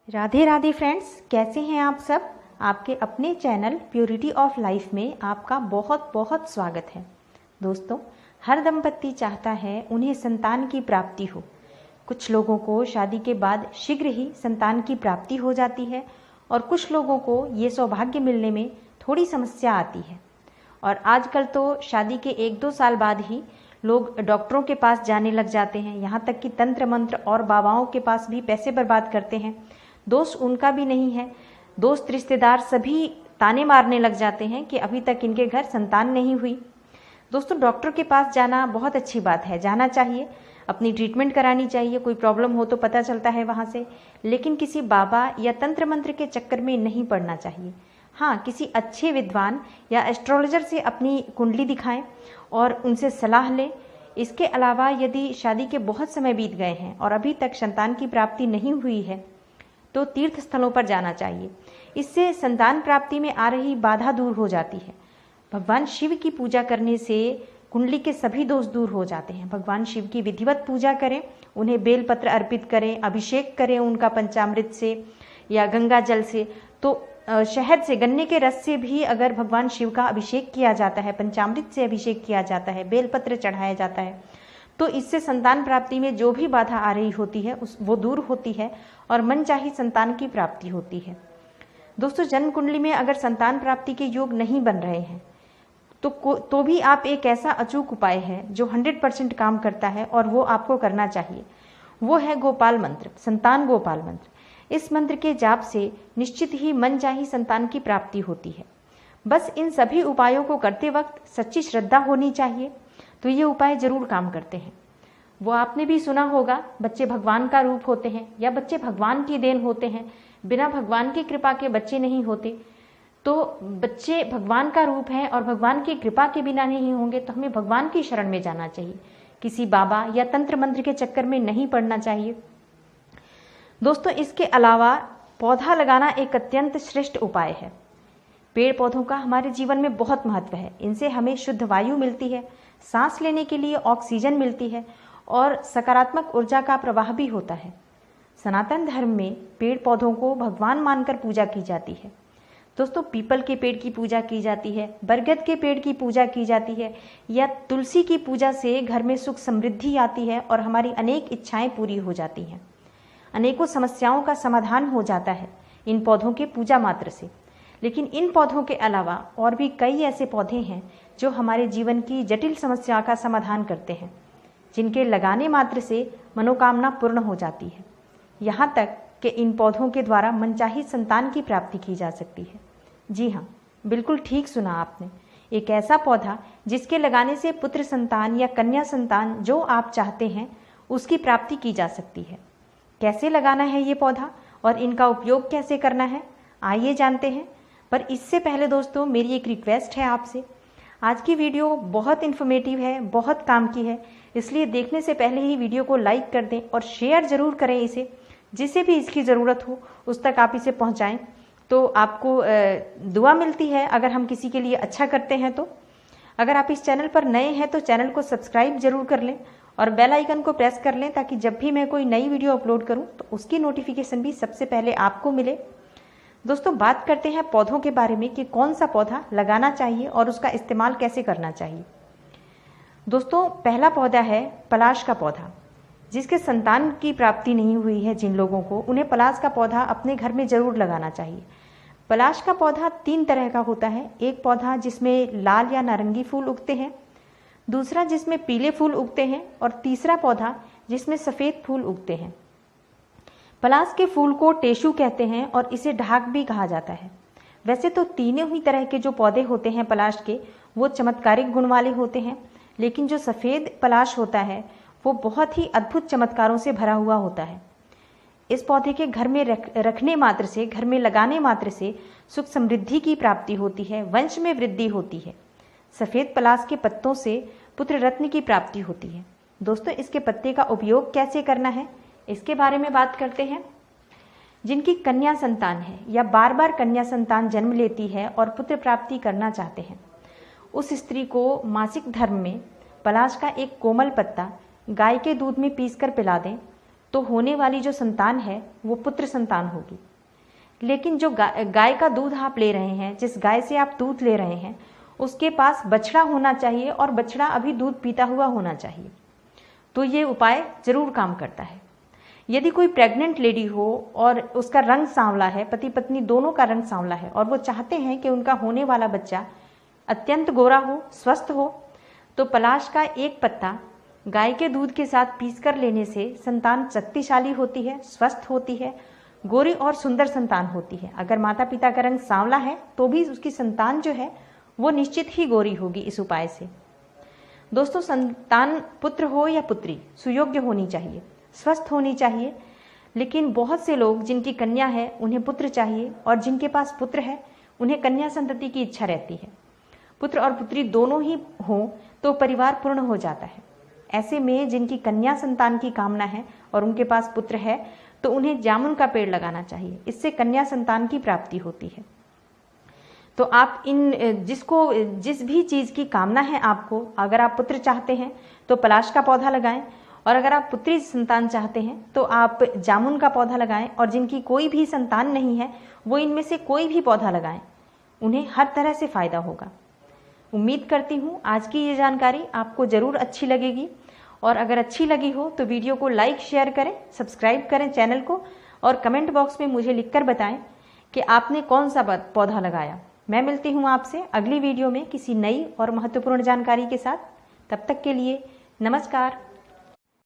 Radhe Radhe friends, कैसे हैं आप सब। आपके अपने चैनल प्योरिटी ऑफ लाइफ में आपका बहुत बहुत स्वागत है। दोस्तों, हर दंपति चाहता है उन्हें संतान की प्राप्ति हो। कुछ लोगों को शादी के बाद शीघ्र ही संतान की प्राप्ति हो जाती है और कुछ लोगों को ये सौभाग्य मिलने में थोड़ी समस्या आती है। और आजकल तो शादी के 1-2 साल बाद ही लोग डॉक्टरों के पास जाने लग जाते हैं, यहाँ तक कि तंत्र मंत्र और बाबाओं के पास भी पैसे बर्बाद करते हैं। दोष उनका भी नहीं है, दोस्त रिश्तेदार सभी ताने मारने लग जाते हैं कि अभी तक इनके घर संतान नहीं हुई। दोस्तों, डॉक्टर के पास जाना बहुत अच्छी बात है, जाना चाहिए, अपनी ट्रीटमेंट करानी चाहिए, कोई प्रॉब्लम हो तो पता चलता है वहाँ से। लेकिन किसी बाबा या तंत्र मंत्र के चक्कर में नहीं पड़ना चाहिए। हाँ, किसी अच्छे विद्वान या एस्ट्रोलॉजर से अपनी कुंडली दिखाएं और उनसे सलाह लें। इसके अलावा यदि शादी के बहुत समय बीत गए हैं और अभी तक संतान की प्राप्ति नहीं हुई है तो तीर्थ स्थलों पर जाना चाहिए। इससे संतान प्राप्ति में आ रही बाधा दूर हो जाती है। भगवान शिव की पूजा करने से कुंडली के सभी दोष दूर हो जाते हैं। भगवान शिव की विधिवत पूजा करें, उन्हें बेलपत्र अर्पित करें, अभिषेक करें उनका पंचामृत से या गंगा जल से। तो शहद से, गन्ने के रस से भी अगर भगवान शिव का अभिषेक किया जाता है, पंचामृत से अभिषेक किया जाता है, बेलपत्र चढ़ाया जाता है, तो इससे संतान प्राप्ति में जो भी बाधा आ रही होती है वो दूर होती है और मनचाही संतान की प्राप्ति होती है। दोस्तों, जन्म कुंडली में अगर संतान प्राप्ति के योग नहीं बन रहे हैं तो भी आप एक ऐसा अचूक उपाय है जो 100% काम करता है और वो आपको करना चाहिए। वो है गोपाल मंत्र, संतान गोपाल मंत्र। इस मंत्र के जाप से निश्चित ही मनचाही संतान की प्राप्ति होती है। बस इन सभी उपायों को करते वक्त सच्ची श्रद्धा होनी चाहिए, तो ये उपाय जरूर काम करते हैं। वो आपने भी सुना होगा, बच्चे भगवान का रूप होते हैं या बच्चे भगवान की देन होते हैं, बिना भगवान की कृपा के बच्चे नहीं होते। तो बच्चे भगवान का रूप है और भगवान की कृपा के बिना नहीं होंगे, तो हमें भगवान की शरण में जाना चाहिए, किसी बाबा या तंत्र मंत्र के चक्कर में नहीं पड़ना चाहिए। दोस्तों, इसके अलावा पौधा लगाना एक अत्यंत श्रेष्ठ उपाय है। पेड़ पौधों का हमारे जीवन में बहुत महत्व है। इनसे हमें शुद्ध वायु मिलती है, सांस लेने के लिए ऑक्सीजन मिलती है और सकारात्मक ऊर्जा का प्रवाह भी होता है। सनातन धर्म में पेड़ पौधों को भगवान मानकर पूजा की जाती है। दोस्तों, पीपल के पेड़ की पूजा की जाती है, बरगद के पेड़ की पूजा की जाती है या तुलसी की पूजा से घर में सुख समृद्धि आती है और हमारी अनेक इच्छाएं पूरी हो जाती हैं। अनेकों समस्याओं का समाधान हो जाता है इन पौधों के पूजा मात्र से। लेकिन इन पौधों के अलावा और भी कई ऐसे पौधे हैं जो हमारे जीवन की जटिल समस्या का समाधान करते हैं, जिनके लगाने मात्र से मनोकामना पूर्ण हो जाती है। यहाँ तक कि इन पौधों के द्वारा मनचाही संतान की प्राप्ति की जा सकती है। जी हाँ, बिल्कुल ठीक सुना आपने। एक ऐसा पौधा जिसके लगाने से पुत्र संतान या कन्या संतान जो आप चाहते हैं उसकी प्राप्ति की जा सकती है। कैसे लगाना है ये पौधा और इनका उपयोग कैसे करना है, आइए जानते हैं। पर इससे पहले दोस्तों, मेरी एक रिक्वेस्ट है आपसे। आज की वीडियो बहुत इन्फॉर्मेटिव है, बहुत काम की है, इसलिए देखने से पहले ही वीडियो को लाइक कर दें और शेयर ज़रूर करें इसे। जिसे भी इसकी ज़रूरत हो उस तक आप इसे पहुंचाएं, तो आपको दुआ मिलती है अगर हम किसी के लिए अच्छा करते हैं। तो अगर आप इस चैनल पर नए हैं तो चैनल को सब्सक्राइब जरूर कर लें और बेल आइकन को प्रेस कर लें, ताकि जब भी मैं कोई नई वीडियो अपलोड करूं तो उसकी नोटिफिकेशन भी सबसे पहले आपको मिले। दोस्तों, बात करते हैं पौधों के बारे में कि कौन सा पौधा लगाना चाहिए और उसका इस्तेमाल कैसे करना चाहिए। दोस्तों, पहला पौधा है पलाश का पौधा। जिसके संतान की प्राप्ति नहीं हुई है, जिन लोगों को, उन्हें पलाश का पौधा अपने घर में जरूर लगाना चाहिए। पलाश का पौधा 3 तरह का होता है। एक पौधा जिसमें लाल या नारंगी फूल उगते हैं, दूसरा जिसमें पीले फूल उगते हैं और तीसरा पौधा जिसमें सफ़ेद फूल उगते हैं। पलाश के फूल को टेशु कहते हैं और इसे ढाक भी कहा जाता है। वैसे तो तीनों ही तरह के जो पौधे होते हैं पलाश के, वो चमत्कारिक गुण वाले होते हैं, लेकिन जो सफ़ेद पलाश होता है वो बहुत ही अद्भुत चमत्कारों से भरा हुआ होता है। इस पौधे के घर में रखने मात्र से, घर में लगाने मात्र से सुख समृद्धि की प्राप्ति होती है, वंश में वृद्धि होती है। सफ़ेद पलाश के पत्तों से पुत्र रत्न की प्राप्ति होती है। दोस्तों, इसके पत्ते का उपयोग कैसे करना है, इसके बारे में बात करते हैं। जिनकी कन्या संतान है या बार बार कन्या संतान जन्म लेती है और पुत्र प्राप्ति करना चाहते हैं, उस स्त्री को मासिक धर्म में पलाश का एक कोमल पत्ता गाय के दूध में पीसकर पिला दें तो होने वाली जो संतान है वो पुत्र संतान होगी। लेकिन जो गाय का दूध आप ले रहे हैं, जिस गाय से आप दूध ले रहे हैं, उसके पास बछड़ा होना चाहिए और बछड़ा अभी दूध पीता हुआ होना चाहिए। तो ये उपाय जरूर काम करता है। यदि कोई प्रेग्नेंट लेडी हो और उसका रंग सांवला है, पति पत्नी दोनों का रंग सांवला है, और वो चाहते हैं कि उनका होने वाला बच्चा अत्यंत गोरा हो, स्वस्थ हो, तो पलाश का एक पत्ता गाय के दूध के साथ पीसकर लेने से संतान शक्तिशाली होती है, स्वस्थ होती है, गोरी और सुंदर संतान होती है। अगर माता पिता का रंग सांवला है तो भी उसकी संतान जो है वो निश्चित ही गोरी होगी इस उपाय से। दोस्तों, संतान पुत्र हो या पुत्री सुयोग्य होनी चाहिए, स्वस्थ होनी चाहिए। लेकिन बहुत से लोग जिनकी कन्या है उन्हें पुत्र चाहिए, और जिनके पास पुत्र है उन्हें कन्या संतति की इच्छा रहती है। पुत्र और पुत्री दोनों ही हो तो परिवार पूर्ण हो जाता है। ऐसे में जिनकी कन्या संतान की कामना है और उनके पास पुत्र है तो उन्हें जामुन का पेड़ लगाना चाहिए, इससे कन्या संतान की प्राप्ति होती है। तो आप जिस भी चीज़ की कामना है आपको, अगर आप पुत्र चाहते हैं तो पलाश का पौधा लगाएं, और अगर आप पुत्री संतान चाहते हैं तो आप जामुन का पौधा लगाएं, और जिनकी कोई भी संतान नहीं है वो इनमें से कोई भी पौधा लगाएं, उन्हें हर तरह से फ़ायदा होगा। उम्मीद करती हूँ आज की ये जानकारी आपको ज़रूर अच्छी लगेगी, और अगर अच्छी लगी हो तो वीडियो को लाइक शेयर करें, सब्सक्राइब करें चैनल को, और कमेंट बॉक्स में मुझे लिखकर बताएं कि आपने कौन सा पौधा लगाया। मैं मिलती हूँ आपसे अगली वीडियो में किसी नई और महत्वपूर्ण जानकारी के साथ। तब तक के लिए नमस्कार।